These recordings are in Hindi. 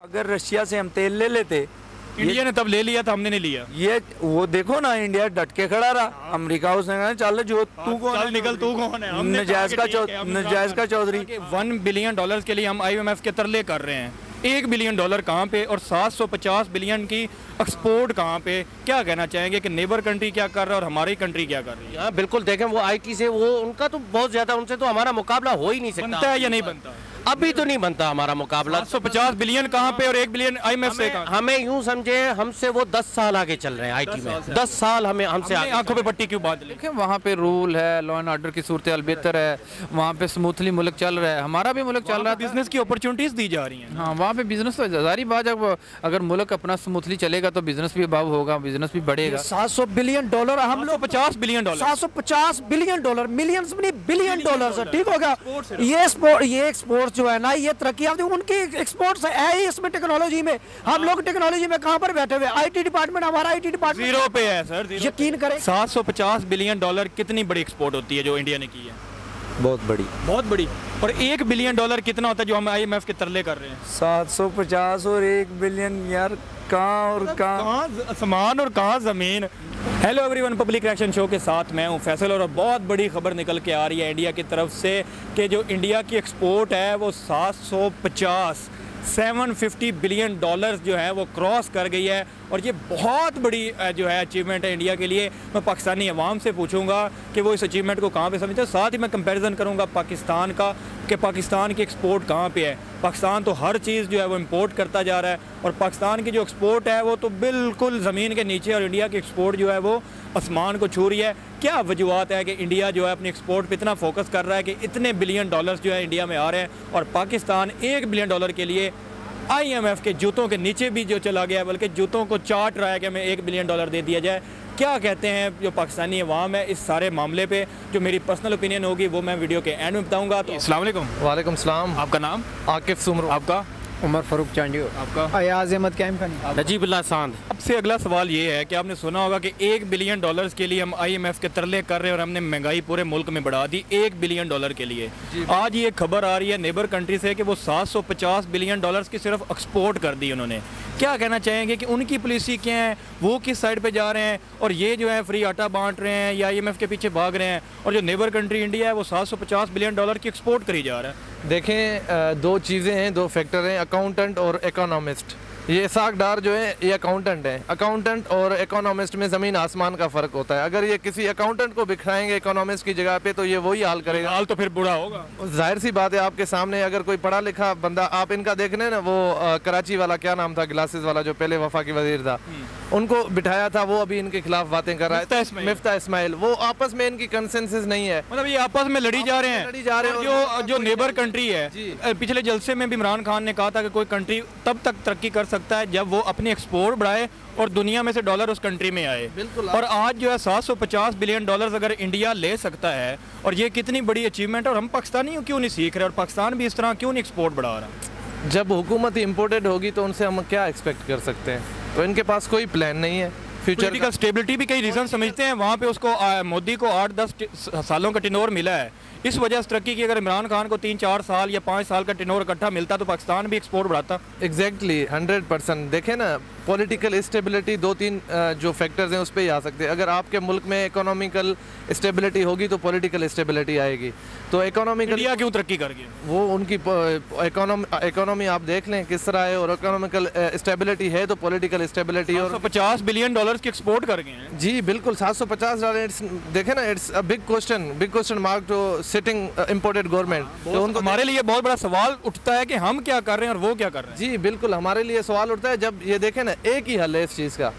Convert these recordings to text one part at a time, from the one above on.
अगर रशिया से हम तेल ले लेते, इंडिया ने तब ले लिया था, हमने नहीं लिया। ये वो देखो ना, इंडिया डट के खड़ा रहा। अमेरिका उसने कहा चल जो तू कौन चल निकल, तू कौन है? हमने नजायज का चौधरी। $1 बिलियन के लिए हम IMF के तरले कर रहे हैं। $1 बिलियन कहाँ पे और 750 बिलियन की एक्सपोर्ट कहाँ पे? क्या कहना चाहेंगे कि नेबर कंट्री क्या कर रहा है और हमारी कंट्री क्या कर रही है? हाँ बिल्कुल, देखें वो आईटी से वो उनका तो बहुत ज्यादा, उनसे तो हमारा मुकाबला हो ही नहीं सकता। बनता है या नहीं बनता? अभी तो नहीं बनता हमारा मुकाबला। 750 बिलियन कहाँ पे और 1 बिलियन IMF से कहाँ? हमें यूं समझे, हमसे वो 10 साल आगे चल रहे हैं आईटी में। 10 साल हमें हमसे आगे। आंखों पे पट्टी क्यों बांध ली? देखिए वहाँ पे रूल है, लॉ एंड ऑर्डर की सूरत हाल बेहतर है, वहाँ पे स्मूथली मुल्क चल रहा है, हमारा भी मुल्क चल रहा है, बिजनेस की अपॉर्चुनिटीज दी जा रही हैं। हाँ वहाँ पे बिजनेस तो जारी बात है, अगर मुल्क अपना स्मूथली चलेगा तो बिजनेस भी अभाव होगा, बिजनेस भी बढ़ेगा। $700 बिलियन हम लोग $50 बिलियन, $750 बिलियन, मिलियंस में नहीं बिलियन डॉलर, ठीक होगा। ये एक्सपोर्ट जो है ना, ये तरक्की उनकी एक्सपोर्ट्स है ही इसमें। टेक्नोलॉजी में हम लोग टेक्नोलॉजी में कहां पर बैठे हुए? आईटी डिपार्टमेंट, हमारा आईटी डिपार्टमेंट जीरो पे है सर। यकीन करें, $750 बिलियन कितनी बड़ी एक्सपोर्ट होती है जो इंडिया ने की है? बहुत बड़ी, बहुत बड़ी। और $1 बिलियन कितना होता है जो हम IMF के तरले कर रहे हैं? 750 और 1 बिलियन यार, कहाँ और कहाँ आसमान और कहाँ ज़मीन। Hello everyone, public reaction show के साथ मैं हूं फैसल और बहुत बड़ी खबर निकल के आ रही है इंडिया की तरफ से कि जो इंडिया की एक्सपोर्ट है वो 750 बिलियन डॉलर्स जो है वो क्रॉस कर गई है। और ये बहुत बड़ी जो है अचीवमेंट है इंडिया के लिए। मैं पाकिस्तानी अवाम से पूछूंगा कि वो इस अचीवमेंट को कहाँ पे समझते हैं। साथ ही मैं कंपैरिजन करूंगा पाकिस्तान का कि पाकिस्तान की एक्सपोर्ट कहाँ पे है। पाकिस्तान तो हर चीज़ जो है वो इंपोर्ट करता जा रहा है और पाकिस्तान की जो एक्सपोर्ट है वो तो बिल्कुल ज़मीन के नीचे, और इंडिया की एक्सपोर्ट जो है वो आसमान को छू रही है। क्या वजूहत है कि इंडिया जो है अपनी एक्सपोर्ट पे इतना फोकस कर रहा है कि इतने बिलियन डॉलर्स जो है इंडिया में आ रहे हैं, और पाकिस्तान $1 बिलियन के लिए IMF के जूतों के नीचे भी जो चला गया, बल्कि जूतों को चाट रहा है कि हमें $1 बिलियन दे दिया जाए। क्या कहते हैं जो पाकिस्तानी अवाम है इस सारे मामले पे? जो मेरी पर्सनल ओपिनियन होगी वो मैं वीडियो के एंड में बताऊंगा। तो अस्सलाम वालेकुम। वालेकुम सलाम। आपका नाम? आकिफ सुमर। आपका? उमर फारूक चांडियो। आपका? अयाज अहमद कैम खानी। नजीबुल्लाह सांद। सबसे अगला सवाल ये है कि आपने सुना होगा कि $1 बिलियन के लिए हम IMF के तरले कर रहे हैं और हमने महंगाई पूरे मुल्क में बढ़ा दी $1 बिलियन के लिए। आज ये खबर आ रही है नेबर कंट्री से कि वो 750 बिलियन की सिर्फ एक्सपोर्ट कर दी उन्होंने। क्या कहना चाहेंगे कि उनकी पॉलिसी क्या है, वो किस साइड पे जा रहे हैं, और ये जो है फ्री आटा बांट रहे हैं या IMF के पीछे भाग रहे हैं, और जो नेबर कंट्री इंडिया है वो 750 बिलियन की एक्सपोर्ट करी जा रहा है। देखें, दो चीज़ें हैं, दो फैक्टर हैं, अकाउंटेंट और इकोनॉमिस्ट। ये इसाक डार जो है ये अकाउंटेंट है। अकाउंटेंट और इकोनॉमिस्ट में ज़मीन आसमान का फ़र्क होता है। अगर ये किसी अकाउंटेंट को बिठाएंगे इकोनॉमिस्ट की जगह पे तो ये वही हाल करेगा। हाल तो फिर बुरा होगा। जाहिर सी बात है, आपके सामने अगर कोई पढ़ा लिखा बंदा, आप इनका देख रहे हैं ना, वो कराची वाला क्या नाम था, ग्लासेस वाला जो पहले वफाकी वजीर था, उनको बिठाया था, वो अभी इनके खिलाफ बातें कर रहा है, मिफ्ता इस्माइल। वो आपस में इनकी कंसेंसस नहीं है, मतलब ये आपस में लड़ी जा रहे हैं। जो नेबर कंट्री है, पिछले जलसे में भी इमरान खान ने कहा था कि कोई कंट्री तब तक तरक्की कर सकता है जब वो अपनी एक्सपोर्ट बढ़ाए और दुनिया में से डॉलर उस कंट्री में आए। बिल्कुल। और आज जो है 750 बिलियन डॉलर अगर इंडिया ले सकता है, और ये कितनी बड़ी अचीवमेंट है, और हम पाकिस्तानी क्यों नहीं सीख रहे, और पाकिस्तान भी इस तरह क्यों नहीं एक्सपोर्ट बढ़ा रहा? जब हुकूमत इम्पोर्टेड होगी तो उनसे हम क्या एक्सपेक्ट कर सकते हैं? तो इनके पास कोई प्लान नहीं है फ्यूचर का। स्टेबिलिटी भी कई रीज़न समझते हैं। वहाँ पे उसको मोदी को 8-10 सालों का टिनोर मिला है, इस वजह से तरक्की की। अगर इमरान खान को 3-4 साल या 5 साल का टिनोर इकट्ठा मिलता तो पाकिस्तान भी एक्सपोर्ट बढ़ाता। एग्जैक्टली 100%। देखें ना, पॉलिटिकल स्टेबिलिटी 2-3 जो फैक्टर्स हैं उस पर ही आ सकते हैं। अगर आपके मुल्क में इकोनॉमिकल स्टेबिलिटी होगी तो पॉलिटिकल स्टेबिलिटी आएगी। तो इकोनॉमिकल इंडिया क्यों तरक्की कर गई? वो उनकी इकोनॉमी आप देख लें किस तरह है, और इकोनॉमिकल स्टेबिलिटी है तो पॉलिटिकल स्टेबिलिटी। और $50 बिलियन की एक्सपोर्ट कर गए हैं। जी बिल्कुल, $750। देखें ना, it's a big question mark to sitting imported government. तो उनको हमारे लिए बहुत बड़ा सवाल उठता है कि हम क्या कर रहे हैं और वो क्या कर रहे हैं। जी बिल्कुल, हमारे लिए सवाल उठता है जब ये देखें ना, एक ही हल है इस चीज़ का,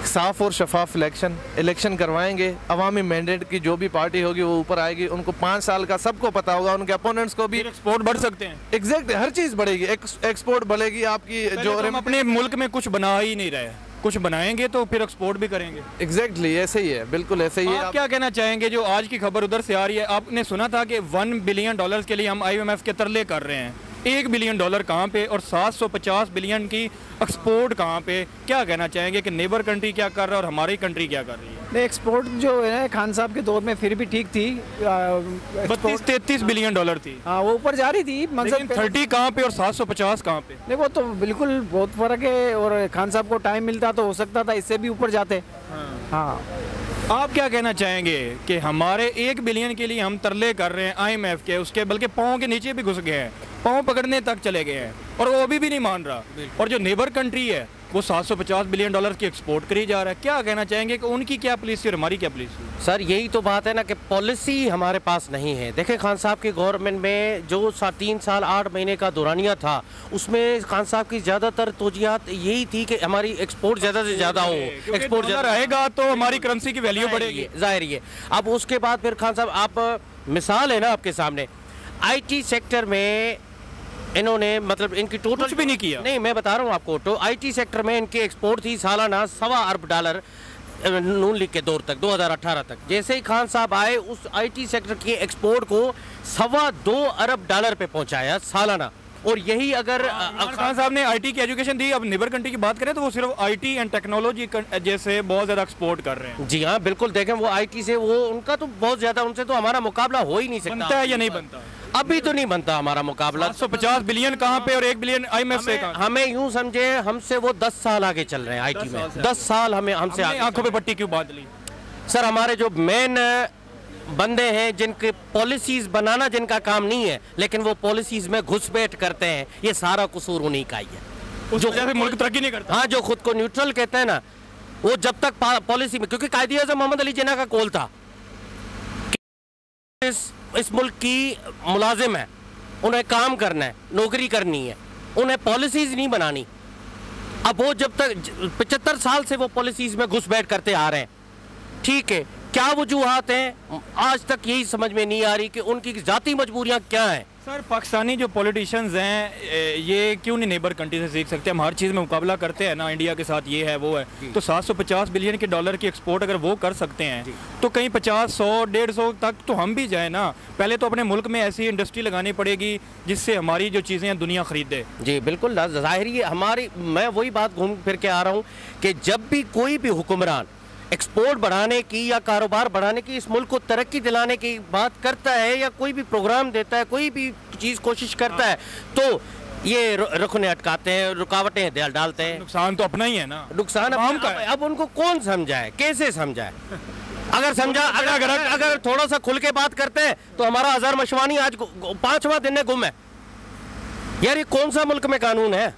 साफ और शफाफ इलेक्शन करवाएंगे। अवामी मैंडेट की जो भी पार्टी होगी वो ऊपर आएगी, उनको 5 साल का सबको पता होगा, उनके अपोनेंट्स को भी। एक्सपोर्ट बढ़ सकते हैं। एग्जैक्ट, हर चीज़ बढ़ेगी, एक्सपोर्ट बढ़ेगी आपकी। जो हम अपने मुल्क में कुछ बना ही नहीं रहे, कुछ बनाएंगे तो फिर एक्सपोर्ट भी करेंगे। एग्जैक्टली ऐसे ही है, बिल्कुल ऐसे ही है। आप क्या कहना चाहेंगे जो आज की खबर उधर से आ रही है? आपने सुना था कि $1 बिलियन के लिए हम IMF के तरले कर रहे हैं। $1 बिलियन कहाँ पे और 750 बिलियन की एक्सपोर्ट कहाँ पे? क्या कहना चाहेंगे कि नेबर कंट्री क्या कर रहा है और हमारी कंट्री क्या कर रही है? नहीं, एक्सपोर्ट जो है ना खान साहब के दौर में फिर भी ठीक थी। 32-33 बिलियन डॉलर थी, हाँ वो ऊपर जा रही थी लेकिन मंजर 30 कहाँ पे और 750 कहाँ पे? देखो तो बिल्कुल बहुत फर्क है। और खान साहब को टाइम मिलता तो हो सकता था इससे भी ऊपर जाते। हाँ आप क्या कहना चाहेंगे कि हमारे 1 बिलियन के लिए हम तरले कर रहे हैं IMF के, उसके बल्कि पाँव के नीचे भी घुस गए हैं, पाँव पकड़ने तक चले गए हैं और वो अभी भी नहीं मान रहा। और जो नेबर कंट्री है वो 750 बिलियन डॉलर की एक्सपोर्ट करी जा रहा है। क्या कहना चाहेंगे कि उनकी क्या पॉलिसी और हमारी क्या पॉलिसी? सर यही तो बात है ना कि पॉलिसी हमारे पास नहीं है। देखें खान साहब की गवर्नमेंट में जो 3 साल 8 महीने का दौरानिया था उसमें खान साहब की ज़्यादातर तोजियात यही थी कि हमारी एक्सपोर्ट ज़्यादा से ज़्यादा हो, एक्सपोर्ट ज़्यादा रहेगा तो हमारी करेंसी की वैल्यू बढ़ेगी, जाहिर है। अब उसके बाद फिर खान साहब आप मिसाल है ना आपके सामने, IT सेक्टर में इन्होंने मतलब इनकी टोटल कुछ भी नहीं किया। नहीं मैं बता रहा हूँ आपको, तो IT सेक्टर में इनकी एक्सपोर्ट थी सालाना $1.25 अरब नून लीग के दौर तक 2018 तक। जैसे ही खान साहब आए उस IT सेक्टर की एक्सपोर्ट को $2.25 अरब पे पहुंचाया सालाना। और यही अगर खान साहब ने IT की एजुकेशन दी। अब नेबर कंट्री की बात करें तो वो सिर्फ IT एंड टेक्नोलॉजी जैसे बहुत ज़्यादा एक्सपोर्ट कर रहे हैं। जी हाँ बिल्कुल, देखें वो IT से वो उनका तो बहुत ज़्यादा, उनसे तो हमारा मुकाबला हो ही नहीं सकता। बनता है या नहीं बनता? अभी तो नहीं बनता हमारा मुकाबला। 750 बिलियन कहाँ पे और 1 बिलियन IMF से कहाँ? हमें यूं समझे हमसे वो 10 साल आगे चल रहे हैं IT में। 10 साल हमें हमसे आगे। आंखों पे पट्टी क्यों बांध ली? सर हमारे जो मेन बंदे हैं जिनके पॉलिसीज बनाना जिनका काम नहीं है, लेकिन वो पॉलिसीज में घुसपैठ करते हैं, ये सारा कसूर उन्हीं का ही है। उस वजह से मुल्क तरक्की नहीं करता। हाँ, जो खुद को न्यूट्रल कहते हैं ना, वो जब तक पॉलिसी में, क्योंकि कायदे-ए-आज़म मोहम्मद अली जिन्ना का कौल था इस मुल्क की मुलाजिम है, उन्हें काम करना है, नौकरी करनी है, उन्हें पॉलिसीज नहीं बनानी। अब वो जब तक 75 साल से वो पॉलिसीज में घुसपैठ करते आ रहे हैं, ठीक है, क्या वजूहात हैं आज तक यही समझ में नहीं आ रही कि उनकी जाती मजबूरियां क्या हैं। सर पाकिस्तानी जो पॉलिटिशियंस हैं ये क्यों नहीं नेबर कंट्री से सीख सकते? हम हर चीज़ में मुकाबला करते हैं ना, इंडिया के साथ ये है वो है, तो 750 बिलियन के डॉलर की एक्सपोर्ट अगर वो कर सकते हैं तो कहीं 50, 100, 150 तक तो हम भी जाए ना। पहले तो अपने मुल्क में ऐसी इंडस्ट्री लगानी पड़ेगी जिससे हमारी जो चीज़ें हैं दुनिया खरीदे। जी बिल्कुल, ज़ाहिर है हमारी, मैं वही बात घूम फिर के आ रहा हूँ कि जब भी कोई भी हुक्मरान एक्सपोर्ट बढ़ाने की या कारोबार बढ़ाने की, इस मुल्क को तरक्की दिलाने की बात करता है या कोई भी प्रोग्राम देता है, कोई भी चीज़ कोशिश करता है, तो ये रुकने अटकाते हैं, रुकावटें डालते हैं। नुकसान तो अपना ही है ना। नुकसान अब उनको कौन समझाए, कैसे समझाए? अगर समझा, अगर थोड़ा सा खुल के बात करते हैं तो हमारा अजहर मशवानी आज 5वां दिन है गुम है। यार ये कौन सा मुल्क में कानून है?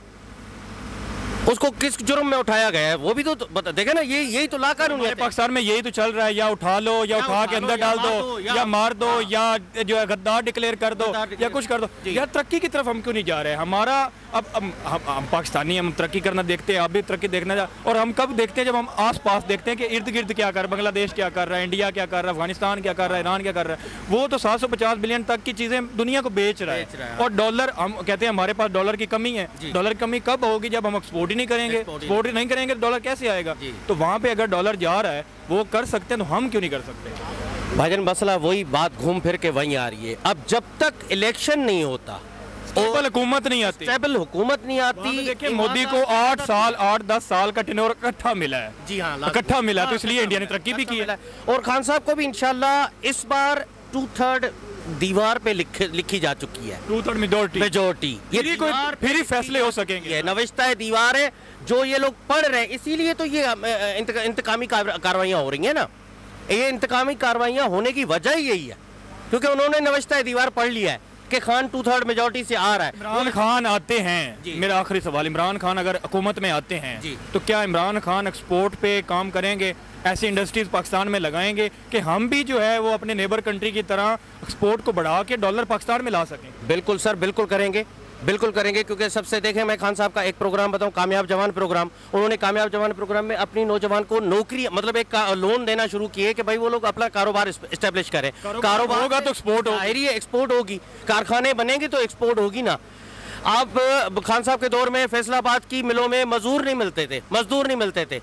उसको किस जुर्म में उठाया गया है वो भी तो देखे ना। यही तो लाकानूनी पाकिस्तान में यही तो चल रहा है, या उठा लो या उठा के अंदर डाल दो या मार दो या जो है गद्दार डिक्लेयर कर दो या कुछ कर दो। यार तरक्की की तरफ हम क्यों नहीं जा रहे? हमारा अब हम पाकिस्तानी, हम तरक्की करना देखते हैं, आप भी तरक्की देखना जा, और हम कब देखते हैं? जब हम आस पास देखते हैं कि इर्द गिर्द क्या कर, बांग्लादेश क्या कर रहा है, इंडिया क्या कर रहा है, अफगानिस्तान क्या कर रहा है, ईरान क्या कर रहा है। वो तो 750 बिलियन तक की चीज़ें दुनिया को बेच रहा है। और डॉलर, हम कहते हैं हमारे पास डॉलर की कमी है। डॉलर की कमी कब होगी? जब हम एक्सपोर्ट ही नहीं करेंगे। एक्सपोर्ट नहीं करेंगे तो डॉलर कैसे आएगा? तो वहाँ पे अगर डॉलर जा रहा है, वो कर सकते हैं, तो हम क्यों नहीं कर सकते? भाईजान मसला वही बात घूम फिर के वहीं आ रही है। अब जब तक इलेक्शन नहीं होता, स्टेबल हुकूमत नहीं आती, स्टेबल हुकूमत नहीं आती। देखिए मोदी को 8-10 साल का टेन्योर इकट्ठा मिला है। जी हाँ, इकट्ठा मिला, तो इसलिए इंडिया ने तरक्की भी की है। और खान साहब को भी इंशाल्लाह इस बार 2/3 दीवार पे लिखी जा चुकी है, 2/3 मेजोरिटी। ये फिर ही फैसले हो सकेंगे। नविश्ता है दीवार है जो ये लोग पढ़ रहे हैं, इसीलिए तो ये इंतकामी कार्रवाइयाँ हो रही है ना। ये इंतकामी कार्रवाइयाँ होने की वजह ही यही है क्योंकि उन्होंने नविश्ता है दीवार पढ़ लिया है कि खान 2/3 मेजोरिटी से आ रहा है। इमरान खान आते हैं, मेरा आखिरी सवाल, इमरान खान अगर हुकूमत में आते हैं तो क्या इमरान खान एक्सपोर्ट पे काम करेंगे? ऐसी इंडस्ट्रीज पाकिस्तान में लगाएंगे कि हम भी जो है वो अपने नेबर कंट्री की तरह एक्सपोर्ट को बढ़ा के डॉलर पाकिस्तान में ला सकें? बिल्कुल सर, बिल्कुल करेंगे, बिल्कुल करेंगे। क्योंकि सबसे देखें, मैं खान साहब का एक प्रोग्राम बताऊं, कामयाब जवान प्रोग्राम। उन्होंने कामयाब जवान प्रोग्राम में अपनी नौजवान को नौकरी, मतलब एक लोन देना शुरू किए कि भाई वो लोग अपना कारोबार इस्टेब्लिश करें। कारोबार होगा तो एक्सपोर्ट होगा, एक्सपोर्ट होगी, कारखाने बनेंगे तो एक्सपोर्ट होगी ना। आप खान साहब के दौर में फैसलाबाद की मिलों में मजदूर नहीं मिलते थे।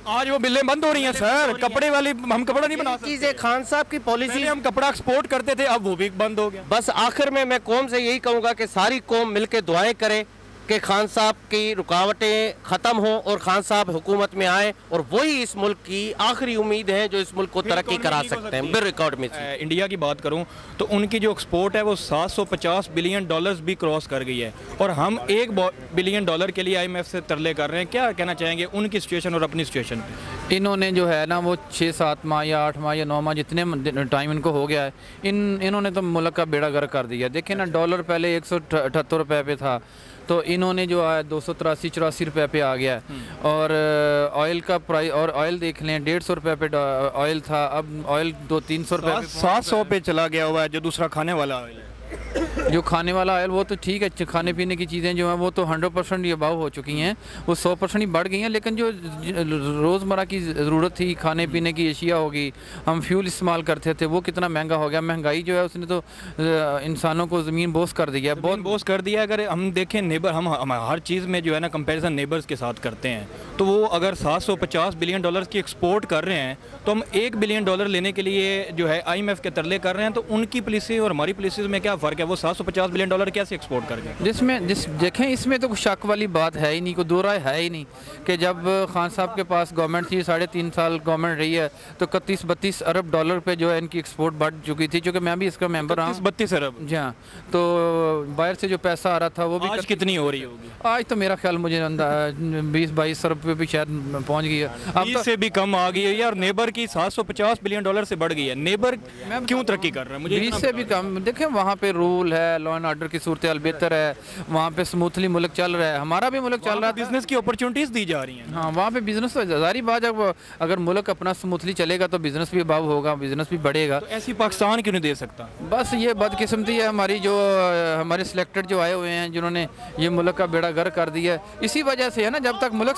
आज वो मिलें बंद हो रही हैं सर। कपड़े वाली, हम कपड़ा नहीं बना सकते। चीजें खान साहब की पॉलिसी, हम कपड़ा एक्सपोर्ट करते थे, अब वो भी बंद हो गया। बस आखिर में मैं कौम से यही कहूंगा कि सारी कौम मिलकर दुआएं करे कि खान साहब की रुकावटें ख़त्म हों और खान साहब हुकूमत में आए, और वही इस मुल्क की आखिरी उम्मीद है जो इस मुल्क को तरक्की करा सकते हैं। बिल रिकॉर्ड में इंडिया की बात करूं तो उनकी जो एक्सपोर्ट है वो 750 बिलियन डॉलर्स भी क्रॉस कर गई है, और हम $1 बिलियन के लिए IMF से तरले कर रहे हैं। क्या कहना चाहेंगे उनकी सिचुएशन और अपनी सिचुएशन पे? इन्होंने जो है ना वो 6-7 माह या 8 माह या 9 माह जितने टाइम इनको हो गया है, इन्होंने तो मुल्क का बेड़ा गर्क कर दिया। देखिए ना, डॉलर पहले 178 रुपये पे था, तो इन्होंने जो है 283-84 रुपये पे आ गया है। और ऑयल का प्राइस, और ऑयल देख लें 150 रुपये पे ऑयल था, अब ऑयल 200-300 रुपये 700 पे चला गया हुआ है जो दूसरा खाने वाला ऑयल है। जो खाने वाला ऑयल वो तो ठीक है, खाने पीने की चीज़ें जो हैं वो तो 100% ये अबाव हो चुकी हैं, वो 100% ही बढ़ गई हैं। लेकिन जो रोज़मर्रा की ज़रूरत थी, खाने पीने की अशिया होगी, हम फ्यूल इस्तेमाल करते थे, वो कितना महंगा हो गया। महंगाई जो है उसने तो इंसानों को ज़मीन बोस कर दिया, बहुत बोस कर दिया। अगर हम देखें नेबर, हम हर चीज़ में जो है ना कंपैरिजन नेबर्स के साथ करते हैं, तो वो अगर 750 बिलियन डॉलर की एक्सपोर्ट कर रहे हैं, तो हम $1 बिलियन लेने के लिए जो है IMF के तरले कर रहे हैं। तो उनकी पॉलिसी और हमारी पॉलिसी में क्या फ़र्क है? वो 750 बिलियन डॉलर कैसे एक्सपोर्ट कर गए? देखें, इसमें तो शक वाली बात है ही नहीं, कोई दो राय है ही नहीं कि जब खान साहब के पास गवर्नमेंट थी, 3.5 साल गवर्नमेंट रही है, तो 31-32 अरब डॉलर पे जो है इनकी एक्सपोर्ट बढ़ चुकी थी, क्योंकि मैं भी इसका मेंबर रहा हूँ। 32 अरब? जी हाँ। तो बाहर से जो पैसा आ रहा था वो भी आज कितनी हो रही होगी? आज तो मेरा ख्याल मुझे 20-22 अरब पे भी शायद पहुँच गई है, अब तो से भी कम आ गई है। और नेबर की 750 बिलियन डॉलर से बढ़ गई है। नेबर क्यों तरक्की कर रहा है? मुझे 20 से भी कम। देखें, वहाँ पे रूल है, लॉ एंड ऑर्डर की सूरत हाल बेहतर है, वहाँ पे स्मूथली मुल्क चल रहा है। हमारा भी मुल्क चल रहा है, बिजनेस की अपॉर्चुनिटीज दी जा रही हैं। हाँ, वहाँ पे बिजनेस तो जारी बात है, अगर मुल्क अपना स्मूथली चलेगा तो बिजनेस भी अबाव होगा, बिजनेस भी बढ़ेगा। तो ऐसी पाकिस्तान क्यों नहीं दे सकता? बस ये बदकिस्मती है हमारी, जो हमारे सिलेक्टेड जो आए हुए हैं, जिन्होंने ये मुल्क का बेड़ा गर्क कर दिया है, इसी वजह से है ना। जब तक मुल्क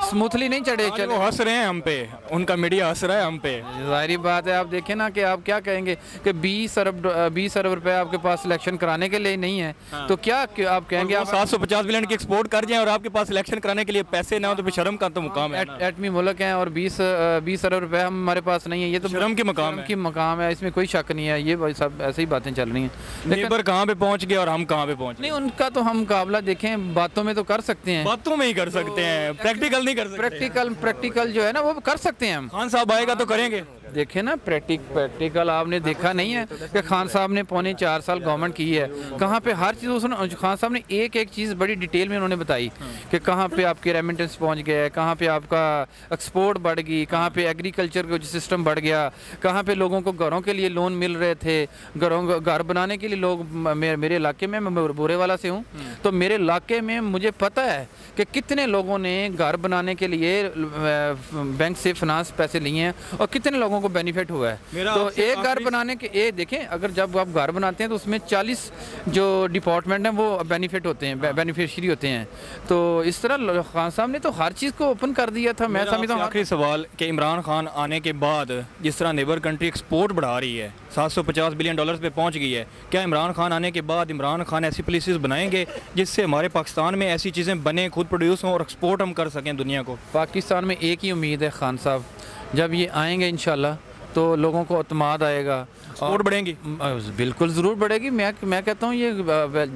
स्मूथली नहीं चढ़े, वो हंस रहे हैं हम पे, उनका मीडिया हंस रहा है हम पे। जाहिर बात है, आप देखें ना कि आप क्या कहेंगे कि 20 अरब रुपए आपके पास सिलेक्शन कराने के लिए नहीं है, तो क्या आप कहेंगे आप 750 बिलियन की एक्सपोर्ट कर जाएं और आपके पास सिलेक्शन कराने के लिए पैसे ना हो, तो फिर शर्म का तो मुकाम है। एटमी मुल्क है और 20 अरब रुपए हमारे पास नहीं है, ये तो शर्म की मकाम है, इसमें कोई शक नहीं है। ये सब ऐसे ही बातें चल रही हैं। नेबर कहाँ पे पहुँच गए और हम कहाँ पे पहुँच? नहीं, उनका तो हम मुकाबला देखें, बातों में तो कर सकते हैं, बातों में ही कर सकते हैं, प्रैक्टिकल नहीं कर सकते। प्रैक्टिकल जो है ना वो कर सकते हैं हम। खान साहब आएगा तो करेंगे। देखें ना, प्रैक्टिकल आपने देखा नहीं है कि खान साहब ने 4.25 साल गवर्नमेंट की है, कहाँ पे हर चीज़ खान साहब ने एक चीज़ बड़ी डिटेल में उन्होंने बताई कि कहाँ पे आपके रेमिटेंस पहुँच गया, कहाँ पे आपका एक्सपोर्ट बढ़ गई, कहाँ पे एग्रीकल्चर का सिस्टम बढ़ गया, कहाँ पे लोगों को घरों के लिए लोन मिल रहे थे, घर बनाने के लिए लोग। मेरे इलाके में, मैं बोरे वाला से हूँ, तो मेरे इलाके में मुझे पता है कि कितने लोगों ने घर बनाने के लिए बैंक से फाइनेंस पैसे लिए हैं और कितने लोगों को बेनिफिट हुआ है। तो एक घर बनाने के, ये देखें, अगर जब आप घर बनाते हैं तो उसमें 40 जो डिपार्टमेंट हैं वो बेनिफिट होते हैं, बेनिफिशियरी होते हैं। तो इस तरह खान साहब ने तो हर चीज़ को ओपन कर दिया था। मैं समझता हूँ आखिरी सवाल कि इमरान खान आने के बाद जिस तरह नेबर कंट्री एक्सपोर्ट बढ़ा रही है, 750 बिलियन डॉलर पे पहुंच गई है, क्या इमरान खान आने के बाद इमरान खान ऐसी पॉलिसीज़ बनाएंगे जिससे हमारे पाकिस्तान में ऐसी चीज़ें बने, खुद प्रोड्यूस हों और एक्सपोर्ट हम कर सकें दुनिया को? पाकिस्तान में एक ही उम्मीद है, खान साहब जब ये आएंगे इंशाल्लाह तो लोगों को अतमाद आएगा, एक्सपोर्ट बढ़ेंगी। बिल्कुल ज़रूर बढ़ेगी। मैं कहता हूँ ये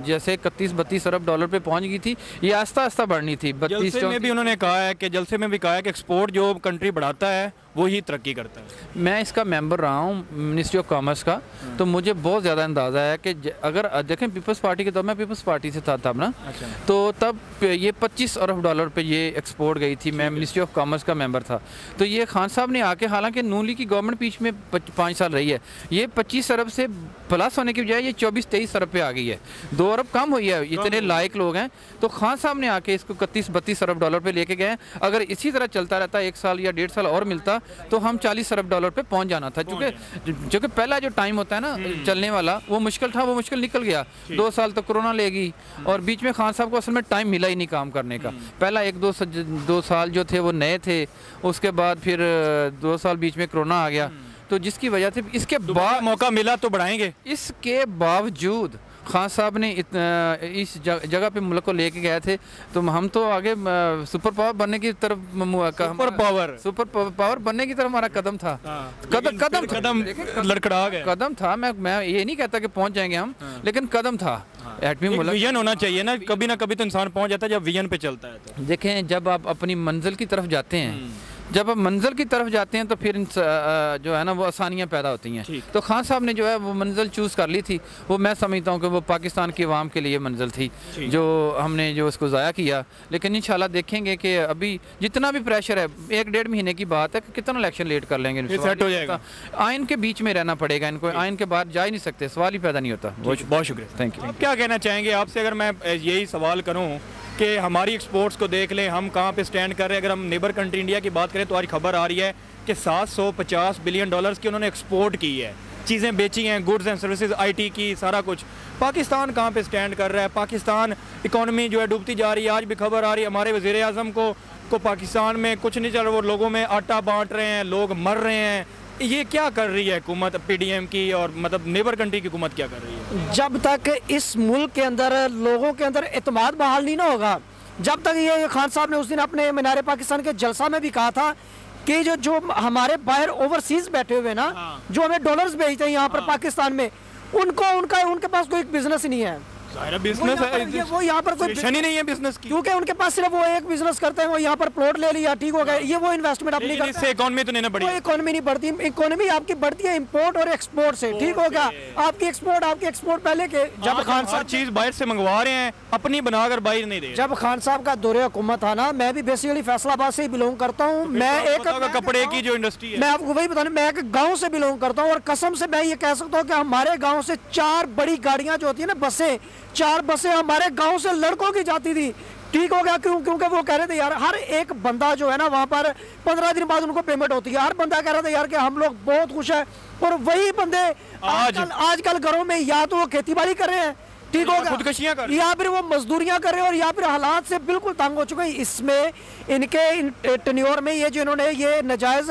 जैसे 31-32 अरब डॉलर पे पहुँच गई थी, ये आस्ता आस्ता बढ़नी थी। 32 में भी उन्होंने कहा है कि जलसे में भी कहा है कि एक्सपोर्ट जो कंट्री बढ़ाता है वो ही तरक्की करता है। मैं इसका मेंबर रहा हूँ मिनिस्ट्री ऑफ कॉमर्स का, तो मुझे बहुत ज़्यादा अंदाज़ा है कि अगर देखें पीपल्स पार्टी के, तो मैं पीपल्स पार्टी से था तब ना, तो तब ये 25 अरब डॉलर पे ये एक्सपोर्ट गई थी। मैं मिनिस्ट्री ऑफ कॉमर्स का मेंबर था। तो ये खान साहब ने आके, हालांकि नून लीग की गवर्नमेंट बीच में 5 साल रही है, ये 25 अरब से प्लस होने की बजाय ये 24-23 अरब पे आ गई है, 2 अरब कम हुई है। इतने लायक लोग हैं, तो खान साहब ने आके इसको 31-32 अरब डॉलर पे लेके गए। अगर इसी तरह चलता रहता, 1 साल या 1.5 साल और मिलता, तो हम 40 अरब डॉलर पे पहुंच जाना था। क्योंकि पहला जो टाइम होता है ना चलने वाला, वो मुश्किल था, वो मुश्किल निकल गया। 2 साल तो कोरोना लेगी और बीच में खान साहब को असल में टाइम मिला ही नहीं काम करने का। पहला 1-2 साल जो थे वो नए थे, उसके बाद फिर 2 साल बीच में कोरोना आ गया, तो जिसकी वजह से इसके बाद मौका मिला तो बढ़ाएंगे। इसके बावजूद खान साहब ने इस जगह पे मुल्क को लेके गए थे, तो हम तो आगे सुपर पावर बनने की तरफ, सुपर पावर बनने की तरफ हमारा कदम था। कदम लड़खड़ा गया। कदम था। मैं ये नहीं कहता कि पहुंच जाएंगे हम, लेकिन कदम था। एटमी मुल्क। विजन होना चाहिए ना कभी तो इंसान पहुंच जाता है जब विजन पे चलता है। तो देखें, जब आप अपनी मंजिल की तरफ जाते हैं, जब आप मंजिल की तरफ जाते हैं तो फिर जो है ना वो आसानियाँ पैदा होती हैं। तो खान साहब ने जो है वो मंजिल चूज़ कर ली थी, वो मैं समझता हूँ कि वो पाकिस्तान की आवाम के लिए मंजिल थी जो हमने जो उसको ज़ाया किया। लेकिन इंशाल्लाह देखेंगे कि अभी जितना भी प्रेशर है, 1-1.5 महीने की बात है कि कितना इलेक्शन लेट कर लेंगे, सेट हो जाएगा। आइन के बीच में रहना पड़ेगा इनको, आइन के बाहर जा ही नहीं सकते, सवाल ही पैदा नहीं होता। बहुत शुक्रिया, थैंक यू। आप क्या कहना चाहेंगे आपसे अगर मैं यही सवाल करूं कि हमारी एक्सपोर्ट्स को देख लें, हम कहाँ पे स्टैंड कर रहे हैं। अगर हम नेबर कंट्री इंडिया की बात करें तो आज खबर आ रही है कि 750 बिलियन डॉलर्स की उन्होंने एक्सपोर्ट की है, चीज़ें बेची हैं, गुड्स एंड सर्विसेज, आईटी की, सारा कुछ। पाकिस्तान कहाँ पे स्टैंड कर रहा है? पाकिस्तान इकॉनमी जो है डूबती जा रही है। आज भी खबर आ रही है हमारे वज़ीर आज़म को पाकिस्तान में कुछ नहीं चल रहा, वो लोगों में आटा बांट रहे हैं, लोग मर रहे हैं। ये क्या कर रही है हुकूमत पीडीएम की, और मतलब नेबर कंट्री की हुकूमत क्या कर रही है? जब तक इस मुल्क के अंदर लोगों के अंदर एतमाद बहाल नहीं ना होगा, जब तक ये खान साहब ने उस दिन अपने मीनार पाकिस्तान के जलसा में भी कहा था कि जो हमारे बाहर ओवरसीज बैठे हुए ना, जो हमें डॉलर्स भेजते हैं यहाँ पर पाकिस्तान में, उनके पास कोई बिजनेस ही नहीं है। बिजनेस है वो यहाँ पर कोई ही नहीं है बिजनेस की, क्योंकि उनके पास सिर्फ वो एक बिजनेस करते हैं, वो यहाँ पर प्लॉट ले लिया, ठीक हो गया, ये वो इन्वेस्टमेंट अपनी करते हैं। इससे इकोनॉमी तो नहीं ना बढ़ी, वो इकोनॉमी नहीं बढ़ती। इकोनॉमी आपकी बढ़ती है इंपोर्ट और एक्सपोर्ट से, ठीक हो गया। आपकी एक्सपोर्ट पहले के जब खान साहब चीज बाहर से मंगवा रहे हैं, अपनी बनाकर बाहर नहीं दे। जब खान साहब का दौरे हुकूमत था ना, मैं भी बेसिकली फैसलाबाद से ही बिलोंग करता हूँ। मैं एक कपड़े की जो इंडस्ट्री है, मैं आपको वही बताऊँ, मैं एक गाँव से बिलोंग करता हूँ और कसम से मैं ये कह सकता हूँ कि हमारे गाँव से 4 बड़ी गाड़ियाँ जो होती है ना, बसें, 4 बसें हमारे गांव से लड़कों की जाती थी, ठीक हो गया। क्योंकि वो कह रहे थे यार, हर एक बंदा जो है ना वहाँ पर 15 दिन बाद उनको पेमेंट होती है। हर बंदा कह रहा था यार कि हम लोग बहुत खुश हैं। और वही बंदे आजकल घरों में या तो वो खेती बाड़ी कर रहे हैं, ठीक हो गया, या फिर वो मजदूरियां कर रहे हैं, और या फिर हालात से बिल्कुल तंग हो चुके हैं। इसमें इनके टेन्योर में ये जो इन्होंने ये नजायज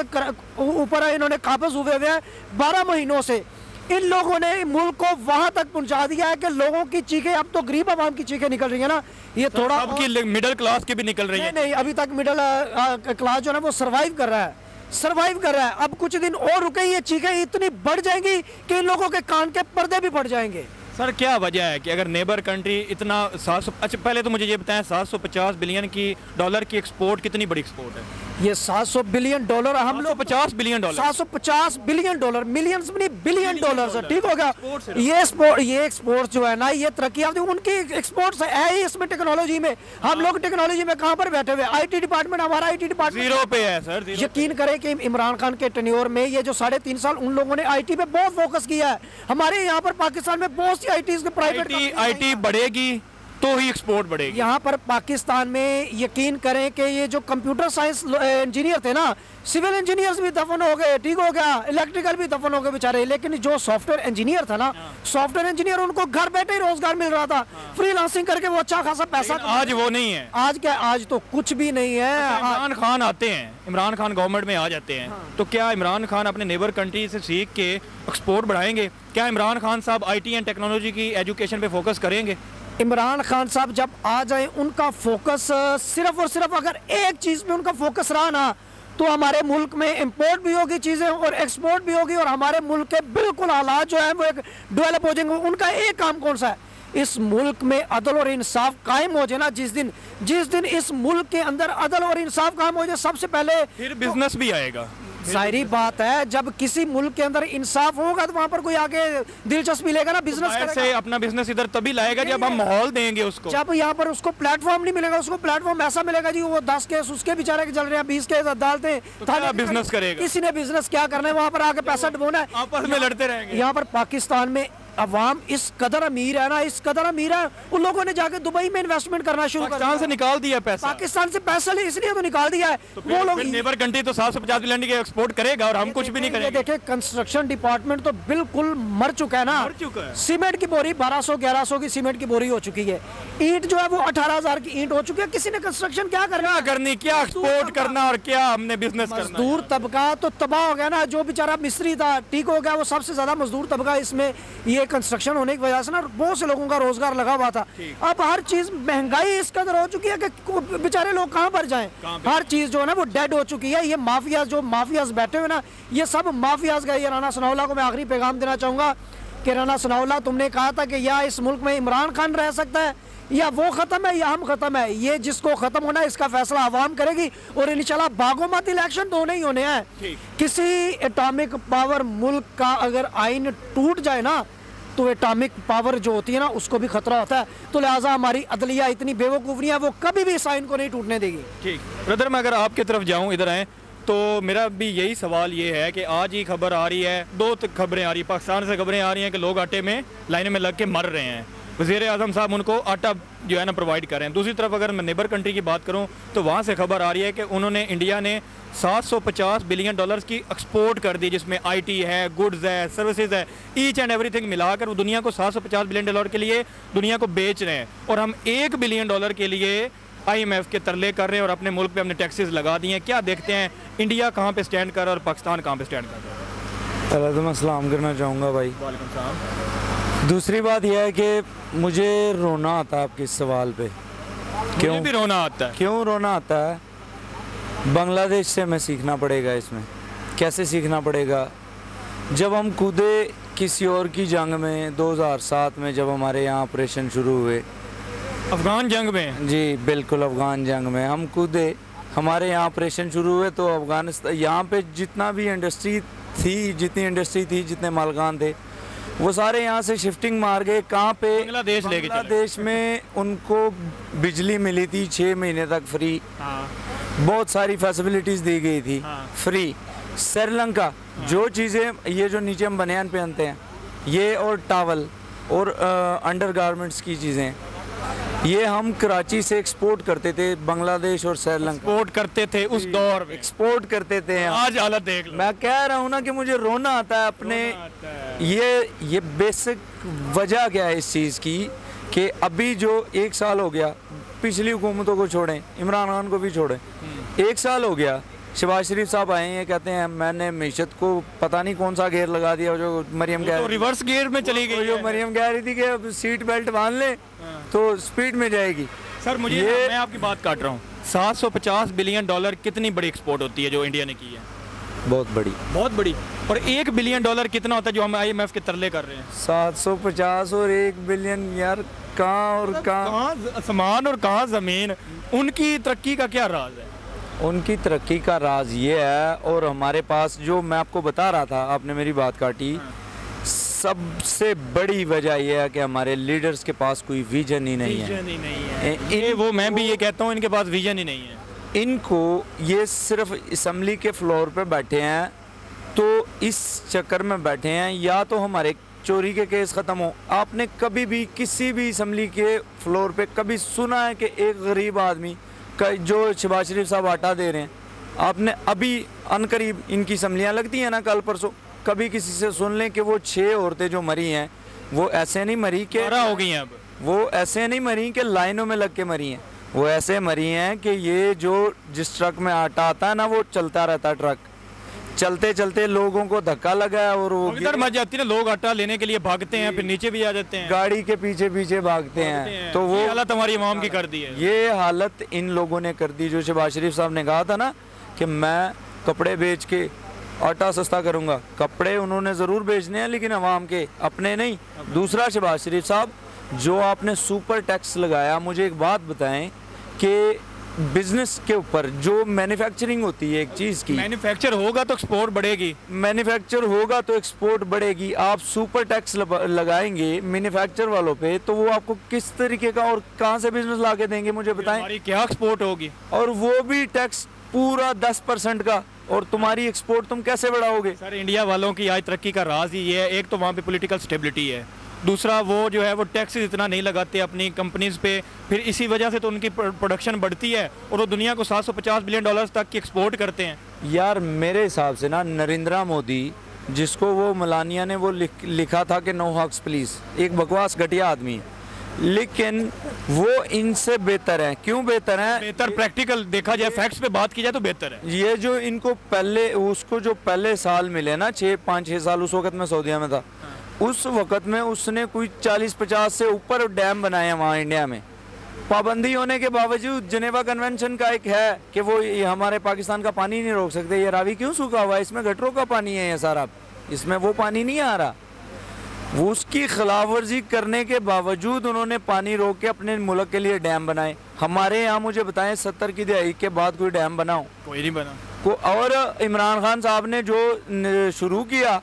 ऊपर इन्होंने काबज हुए हैं 12 महीनों से, इन लोगों ने मुल्क को वहां तक पहुंचा दिया है कि लोगों की चीखें, अब तो गरीब आवाम की चीखें निकल रही है ना, ये थोड़ा सबकी मिडिल क्लास की भी निकल रही है। नहीं, अभी तक मिडिल क्लास जो है वो सर्वाइव कर रहा है। अब कुछ दिन और रुके, ये चीखें इतनी बढ़ जाएंगी कि इन लोगों के कान के पर्दे भी फट जाएंगे। सर क्या वजह है कि अगर नेबर कंट्री इतना 700, अच्छा पहले तो मुझे ये बताएं 750 बिलियन की डॉलर की एक्सपोर्ट कितनी बड़ी एक्सपोर्ट है? ये 700 बिलियन डॉलर, हम लोग 50 billion dollar, 750 billion dollar, millions में नहीं बिलियन डॉलर, ठीक हो गया। ये एक्सपोर्ट जो है ना, ये तरक्की याफ्ता उनकी एक्सपोर्ट्स है ही। इसमें टेक्नोलॉजी में हम लोग टेक्नोलॉजी में कहाँ पर बैठे हुए? आईटी डिपार्टमेंट, हमारा आईटी डिपार्टमेंट जीरो पे है सर। यकीन करें कि इमरान खान के टेन्योर में ये जो 3.5 साल उन लोगों ने आईटी पे बहुत फोकस किया है। हमारे यहाँ पर पाकिस्तान में बहुत सी आईटी के प्राइवेट आईटी बढ़ेगी तो ही एक्सपोर्ट बढ़ेगी। यहाँ पर पाकिस्तान में यकीन करें कि ये जो कंप्यूटर साइंस इंजीनियर थे ना, सिविल इंजीनियर्स भी दफन हो गए, ठीक हो गया, इलेक्ट्रिकल भी दफन हो गए बेचारे। लेकिन जो सॉफ्टवेयर इंजीनियर था ना, सॉफ्टवेयर इंजीनियर, उनको घर बैठे ही रोजगार मिल रहा था, फ्रीलांसिंग करके वो अच्छा खासा पैसा। आज वो नहीं है। आज क्या? आज तो कुछ भी नहीं है। इमरान खान आते हैं, इमरान खान गवर्नमेंट में आ जाते हैं, तो क्या इमरान खान अपने नेबर कंट्री से सीख के एक्सपोर्ट बढ़ाएंगे? क्या इमरान खान साहब आईटी एंड टेक्नोलॉजी की एजुकेशन पे फोकस करेंगे? इमरान खान साहब जब आ जाए, उनका फोकस सिर्फ और सिर्फ अगर एक चीज़ पे उनका फोकस रहा ना, तो हमारे मुल्क में इंपोर्ट भी होगी चीज़ें और एक्सपोर्ट भी होगी, और हमारे मुल्क के बिल्कुल हालात जो है वो एक डेवलप हो जाएंगे। उनका एक काम कौन सा है? इस मुल्क में अदल और इंसाफ कायम हो जाए ना, जिस दिन इस मुल्क के अंदर अदल और इंसाफ कायम हो जाए, सबसे पहले फिर बिजनेस भी आएगा। जाहिर बात है, जब किसी मुल्क के अंदर इंसाफ होगा तो वहाँ पर कोई आगे दिलचस्पी लेगा ना, बिजनेस से अपना बिजनेस इधर तभी लाएगा जब हम माहौल देंगे उसको। जब यहाँ पर उसको प्लेटफॉर्म नहीं मिलेगा, उसको प्लेटफॉर्म ऐसा मिलेगा जी वो 10 केस उसके बेचारे के चल रहे हैं, 20 केस अदालतें, तो बिजनेस करेगा। किसी ने बिजनेस क्या करना है? वहाँ पर आके पैसा डुबोना है, आपस में लड़ते रहेंगे। यहाँ पर पाकिस्तान में अवाम इस कदर अमीर है ना, इस कदर अमीर है, उन लोगों ने जाके दुबई में इन्वेस्टमेंट करना शुरू कर दिया। पाकिस्तान से निकाल दिया पैसा, पाकिस्तान से पैसा इसलिए तो निकाल दिया है। तो वो लोग नेबर कंट्री तो 750 बिलियन की एक्सपोर्ट करेगा और हम कुछ भी नहीं करेंगे। देखिए, कंस्ट्रक्शन डिपार्टमेंट तो बिल्कुल मर चुका है ना, मर चुका है। सीमेंट की बोरी 1200-1100 की सीमेंट की बोरी हो चुकी है, ईंट जो है वो 18,000 की ईंट हो चुकी है। किसी ने कंस्ट्रक्शन क्या करना, क्या एक्सपोर्ट करना और क्या हमने बिजनेस करना? मजदूर तबका तो तबाह हो गया ना, जो बेचारा मिस्त्री था, ठीक हो गया, वो सबसे ज्यादा मजदूर तबका इसमें ये कंस्ट्रक्शन होने की वजह से ना बहुत से लोगों का रोजगार लगा हुआ था। अब हर चीज महंगाई इस कदर हो चुकी है कि बेचारे लोग कहाँ पर जाएं? हर चीज जो है ना वो डेड हो चुकी है। ये माफियाज बैठे हुए ना, ये सब माफियाज का, ये राना सनाउल्लाह को मैं आखिरी पैगाम देना चाहूंगा, किराना सनाउल्लाह, तुमने कहा था कि या इस मुल्क में इमरान खान रह सकता है, या वो ख़त्म है या हम ख़त्म है। ये जिसको ख़त्म होना है इसका फैसला आवाम करेगी, और इंशाल्लाह बागों मत इलेक्शन तो नहीं होने हैं। किसी एटॉमिक पावर मुल्क का अगर आइन टूट जाए ना, तो एटॉमिक पावर जो होती है ना उसको भी खतरा होता है। तो लिहाजा हमारी अदलिया इतनी बेवकूफ़ नहीं है, वो कभी भी इस आइन को नहीं टूटने देगी। ठीक ब्रदर, मैं अगर आपकी तरफ जाऊँ, इधर आएँ, तो मेरा भी यही सवाल ये है कि आज ही खबर आ रही है, दो खबरें आ रही है, पाकिस्तान से खबरें आ रही हैं कि लोग आटे में लाइनों में लग के मर रहे हैं। वज़ीर आज़म साहब उनको आटा जो है ना प्रोवाइड कर रहे हैं। दूसरी तरफ अगर मैं नेबर कंट्री की बात करूं तो वहाँ से खबर आ रही है कि उन्होंने, इंडिया ने 750 बिलियन डॉलर्स की एक्सपोर्ट कर दी, जिसमें आईटी है, गुड्स है, सर्विसेज है, ईच एंड एवरीथिंग मिलाकर वो दुनिया को 750 बिलियन डॉलर के लिए दुनिया को बेच रहे हैं। और हम $1 बिलियन के लिए IMF के तरले कर रहे हैं और अपने मुल्क पे हमने टैक्सेस लगा दिए हैं। क्या देखते हैं इंडिया कहाँ पे स्टैंड कर रहा है और पाकिस्तान कहाँ पे स्टैंड कर रहा है? पहले तो मैं सलाम करना चाहूँगा भाई। वालेकुम सलाम। दूसरी बात यह है कि मुझे रोना आता है आपके इस सवाल पे। क्यों भी रोना आता है? क्यों रोना आता है? बांग्लादेश से हमें सीखना पड़ेगा। इसमें कैसे सीखना पड़ेगा? जब हम कूदे किसी और की जंग में 2007 में, जब हमारे यहाँ ऑपरेशन शुरू हुए, अफगान जंग में। जी बिल्कुल, अफगान जंग में हम कूदे, हमारे यहाँ ऑपरेशन शुरू हुए तो अफगानिस्तान, यहाँ पे जितना भी इंडस्ट्री थी, जितने मालकान थे, वो सारे यहाँ से शिफ्टिंग मार गए। कहाँ पे? बांग्लादेश लेके चले। बांग्लादेश में उनको बिजली मिली थी 6 महीने तक फ्री। हाँ। बहुत सारी फैसिलिटीज़ दी गई थी फ्री। श्रीलंका, जो चीज़ें ये जो नीचे हम बनियान पहनते हैं, ये और टावल और अंडर गारमेंट्स की चीज़ें, ये हम कराची से एक्सपोर्ट करते थे, बांग्लादेश और श्रीलंका एक्सपोर्ट करते थे उस दौर में, एक्सपोर्ट करते थे। आज हालत देख लो। मैं कह रहा हूँ ना कि मुझे रोना आता है अपने। ये बेसिक वजह क्या है इस चीज़ की कि अभी जो 1 साल हो गया, पिछली हुकूमतों को छोड़ें, इमरान खान को भी छोड़ें, 1 साल हो गया, शहबाज शरीफ साहब आए हैं, कहते हैं मैंने मीशत को पता नहीं कौन सा गेयर लगा दिया, जो मरियम कह, तो रिवर्स गियर में चली गई, जो मरियम कह रही थी कि अब सीट बेल्ट बांध ले तो स्पीड में जाएगी। सर मुझे मैं आपकी बात काट रहा हूँ, 750 बिलियन डॉलर कितनी बड़ी एक्सपोर्ट होती है जो इंडिया ने की है? बहुत बड़ी, बहुत बड़ी। और $1 बिलियन कितना होता है जो हम IMF के तरले कर रहे हैं? 750 और 1 बिलियन, यार कहाँ और कहाँ आसमान और कहाँ ज़मीन। उनकी तरक्की का क्या राज है? उनकी तरक्की का राज ये है, और हमारे पास जो मैं आपको बता रहा था, आपने मेरी बात काटी, सबसे बड़ी वजह यह है कि हमारे लीडर्स के पास कोई विजन ही नहीं है। वो मैं भी ये कहता हूँ, इनके पास विजन ही नहीं है। इनको ये सिर्फ असम्बली के फ्लोर पे बैठे हैं, तो इस चक्कर में बैठे हैं या तो हमारे चोरी के केस ख़त्म हो। आपने कभी भी किसी भी असम्बली के फ्लोर पे कभी सुना है कि एक गरीब आदमी का, जो शहबाज शरीफ साहब आटा दे रहे हैं, आपने अभी अनकरीब इनकी असम्बलियाँ लगती हैं ना, कल परसों, कभी किसी से सुन लें कि वो 6 औरतें जो मरी हैं वो ऐसे नहीं मरी कि हो गई हैं, अब वो ऐसे नहीं मरी कि लाइनों में लग के मरी हैं, वो ऐसे मरी हैं कि ये जो जिस ट्रक में आटा आता है ना, वो चलता रहता है, ट्रक चलते चलते लोगों को धक्का लगा है और वो इधर मच जाती है ना, लोग आटा लेने के लिए भागते हैं, फिर नीचे भी आ जाते हैं, गाड़ी के पीछे पीछे भागते हैं। तो वो हालत हमारी इमाम की कर दी है। ये हालत इन लोगों ने कर दी। जो शहबाज शरीफ साहब ने कहा था ना कि मैं कपड़े बेच के आटा सस्ता करूंगा, कपड़े उन्होंने ज़रूर बेचने हैं लेकिन अवाम के, अपने नहीं। दूसरा, शहबाज शरीफ साहब, जो आपने सुपर टैक्स लगाया, मुझे एक बात बताएं कि बिजनेस के ऊपर जो मैन्युफैक्चरिंग होती है एक चीज़ की, मैन्युफैक्चर होगा तो एक्सपोर्ट बढ़ेगी, मैन्युफैक्चर होगा तो एक्सपोर्ट बढ़ेगी। आप सुपर टैक्स लगाएंगे मैन्युफैक्चर वालों पे, तो वो आपको किस तरीके का और कहाँ से बिजनेस ला के देंगे, मुझे बताएं। हमारी क्या एक्सपोर्ट होगी? और वो भी टैक्स पूरा 10% का, और तुम्हारी एक्सपोर्ट तुम कैसे बढ़ाओगे? सर इंडिया वालों की आज तरक्की का राज ही ये है, एक तो वहाँ पे पॉलिटिकल स्टेबिलिटी है, दूसरा वो जो है वो टैक्सेस इतना नहीं लगाते अपनी कंपनीज़ पे, फिर इसी वजह से तो उनकी प्रोडक्शन बढ़ती है और वो दुनिया को 750 बिलियन डॉलर्स तक की एक्सपोर्ट करते हैं। यार मेरे हिसाब से ना, नरेंद्र मोदी, जिसको वो मलानिया ने वो लिखा था कि नो हक्स प्लीज़, एक बकवास घटिया आदमी है, लेकिन वो इनसे बेहतर है। क्यों बेहतर है? बेहतर प्रैक्टिकल देखा जाए, फैक्ट्स पे बात की जाए तो बेहतर है। ये जो इनको पहले, उसको जो पहले साल मिले ना, 5-6 साल, उस वक्त मैं सऊदीया में था, उस वक्त में उसने कोई 40-50 से ऊपर डैम बनाए वहाँ इंडिया में। पाबंदी होने के बावजूद जेनेवा कन्वेंशन का एक है कि वो हमारे पाकिस्तान का पानी नहीं रोक सकते। ये रावी क्यों सूखा हुआ है? इसमें गटरों का पानी है ये सारा, इसमें वो पानी नहीं आ रहा। वो उसकी खिलाफ वर्जी करने के बावजूद उन्होंने पानी रोक के अपने मुल्क के लिए डैम बनाए। हमारे यहाँ मुझे बताएं 70 की दहाई के बाद कोई डैम बनाओ? कोई नहीं बना। और इमरान खान साहब ने जो शुरू किया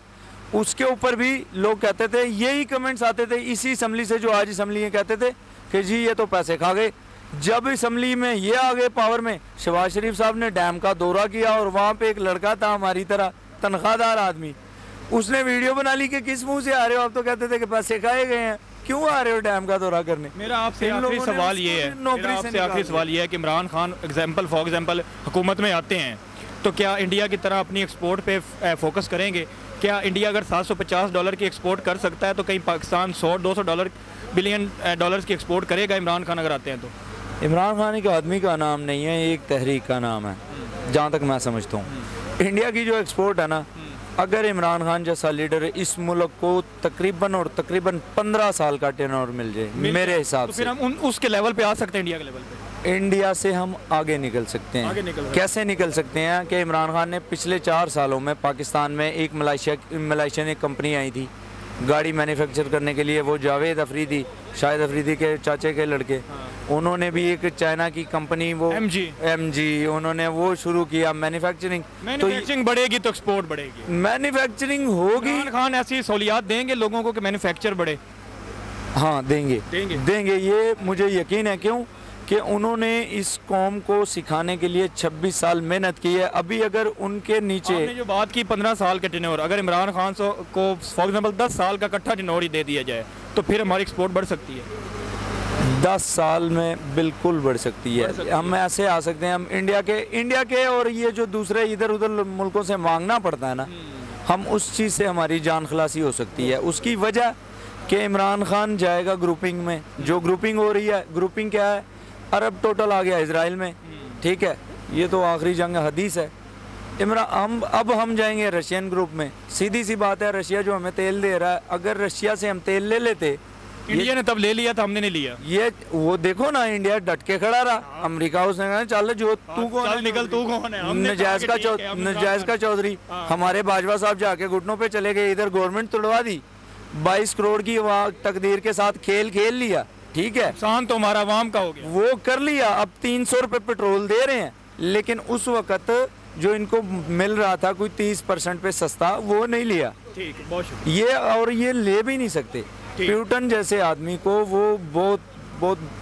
उसके ऊपर भी लोग कहते थे, यही कमेंट्स आते थे इसी असम्बली से जो आज असम्बली में कहते थे कि जी ये तो पैसे खा गए। जब असम्बली में ये आ गए पावर में, शहबाज शरीफ साहब ने डैम का दौरा किया और वहाँ पे एक लड़का था हमारी तरह तनख्वाहदार आदमी, उसने वीडियो बना ली कि किस मुंह से आ रहे हो, आप तो कहते थे कि पैसे खाए गए हैं, क्यों आ रहे हो डैम का दौरा करने। मेरा आपसे आखिरी सवाल ये है, कि इमरान खान फॉर एग्जांपल हुकूमत में आते हैं तो क्या इंडिया की तरह अपनी एक्सपोर्ट पे फोकस करेंगे? क्या इंडिया अगर $750 की एक्सपोर्ट कर सकता है तो कहीं पाकिस्तान $100-200 बिलियन डॉलर्स की एक्सपोर्ट करेगा इमरान खान अगर आते हैं तो? इमरान खान एक आदमी का नाम नहीं है, एक तहरीक का नाम है जहाँ तक मैं समझता हूँ। इंडिया की जो एक्सपोर्ट है ना, अगर इमरान खान जैसा लीडर इस मुल्क को तकरीबन 15 साल का टेनोर मिल जाए मेरे हिसाब से, फिर हम उसके लेवल पे आ सकते हैं। इंडिया के लेवल पे इंडिया से हम आगे निकल सकते हैं। कैसे निकल सकते हैं कि इमरान खान ने पिछले 4 सालों में पाकिस्तान में एक मलेशियन एक कंपनी आई थी गाड़ी मैन्युफैक्चर करने के लिए, वो जावेद अफरीदी, शाहिद अफरीदी के चाचे के लड़के, उन्होंने भी एक चाइना की कंपनी वो MG उन्होंने वो शुरू किया मैन्युफैक्चरिंग बढ़ेगी तो एक्सपोर्ट बढ़ेगी, मैन्युफैक्चरिंग होगी। इमरान खान ऐसी सहूलियात देंगे लोगों को कि मैन्युफैक्चर बढ़े? हाँ देंगे, ये मुझे यकीन है। क्यों कि उन्होंने इस कौम को सिखाने के लिए 26 साल मेहनत की है। अभी अगर उनके नीचे आपने जो बात की 15 साल के टेन्योर, अगर इमरान खान को फॉर एग्जांपल 10 साल का इकट्ठा टेन्योर ही दे दिया जाए तो फिर हमारी एक्सपोर्ट बढ़ सकती है। 10 साल में बिल्कुल बढ़ सकती है। हम ऐसे आ सकते हैं, हम इंडिया के और ये जो दूसरे इधर उधर मुल्कों से मांगना पड़ता है ना, हम उस चीज़ से हमारी जान खलासी हो सकती है। उसकी वजह कि इमरान खान जाएगा ग्रुपिंग में, जो ग्रुपिंग हो रही है, ग्रुपिंग क्या है, अरब टोटल आ गया इजराइल में, ठीक है, ये तो आखिरी जंग हदीस है। अब हम जाएंगे रशियन ग्रुप में। सीधी सी बात है, रशिया जो हमें तेल दे रहा है, अगर रशिया से हम तेल ले लेते, इंडिया ने तब ले लिया था, हमने नहीं लिया। ये वो देखो ना, इंडिया डट के खड़ा रहा। अमेरिका उसने कहा चल जो तू कौन है, निकल तू कौन है, नजायज का चौधरी। हमारे बाजवा साहब जाके घुटनों पे चले गए, इधर गवर्नमेंट तोड़वा दी, 22 करोड़ की तकदीर के साथ खेल लिया, ठीक है, नुकसान तो हमारा आवाम का हो गया, वो कर लिया। अब 300 रुपये पेट्रोल दे रहे हैं, लेकिन उस वक्त जो इनको मिल रहा था कोई 30% पे सस्ता, वो नहीं लिया। ठीक, बहुत शुक्रिया। ये और ये ले भी नहीं सकते। प्यूटन जैसे आदमी को, वो बहुत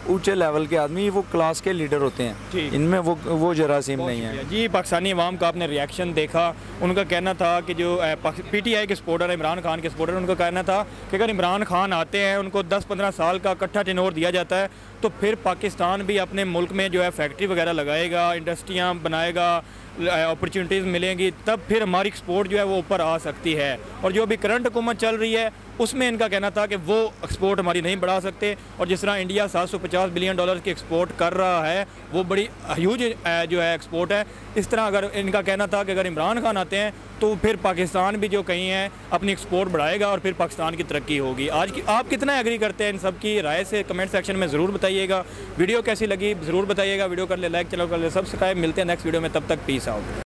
ऊंचे लेवल के आदमी, वो क्लास के लीडर होते हैं, इनमें वो जरासीम नहीं है। जी, पाकिस्तानी अवाम का आपने रिएक्शन देखा। उनका कहना था कि जो PTI के सपोर्टर है, इमरान खान के सपोर्टर, उनका कहना था कि अगर इमरान खान आते हैं, उनको 10-15 साल का इकट्ठा टेन्योर दिया जाता है तो फिर पाकिस्तान भी अपने मुल्क में जो है फैक्ट्री वगैरह लगाएगा, इंडस्ट्रियाँ बनाएगा, अपॉर्चुनिटीज़ मिलेंगी, तब फिर हमारी एक्सपोर्ट जो है वो ऊपर आ सकती है। और जो अभी करंट हुकूमत चल रही है उसमें इनका कहना था कि वो एक्सपोर्ट हमारी नहीं बढ़ा सकते, और जिस तरह इंडिया $750 बिलियन की एक्सपोर्ट कर रहा है वो बड़ी ह्यूज जो है एक्सपोर्ट है। इस तरह अगर इनका कहना था कि अगर इमरान खान आते हैं तो फिर पाकिस्तान भी जो कहीं है अपनी एक्सपोर्ट बढ़ाएगा और फिर पाकिस्तान की तरक्की होगी। आप कितना एग्री करते हैं इन सब की राय से कमेंट सेक्शन में ज़रूर बताइएगा। वीडियो कैसी लगी ज़रूर बताइएगा। वीडियो कर ले लाइक, चैनल कर ले सब्सक्राइब। मिलते हैं नेक्स्ट वीडियो में, तब तक पीस आउट।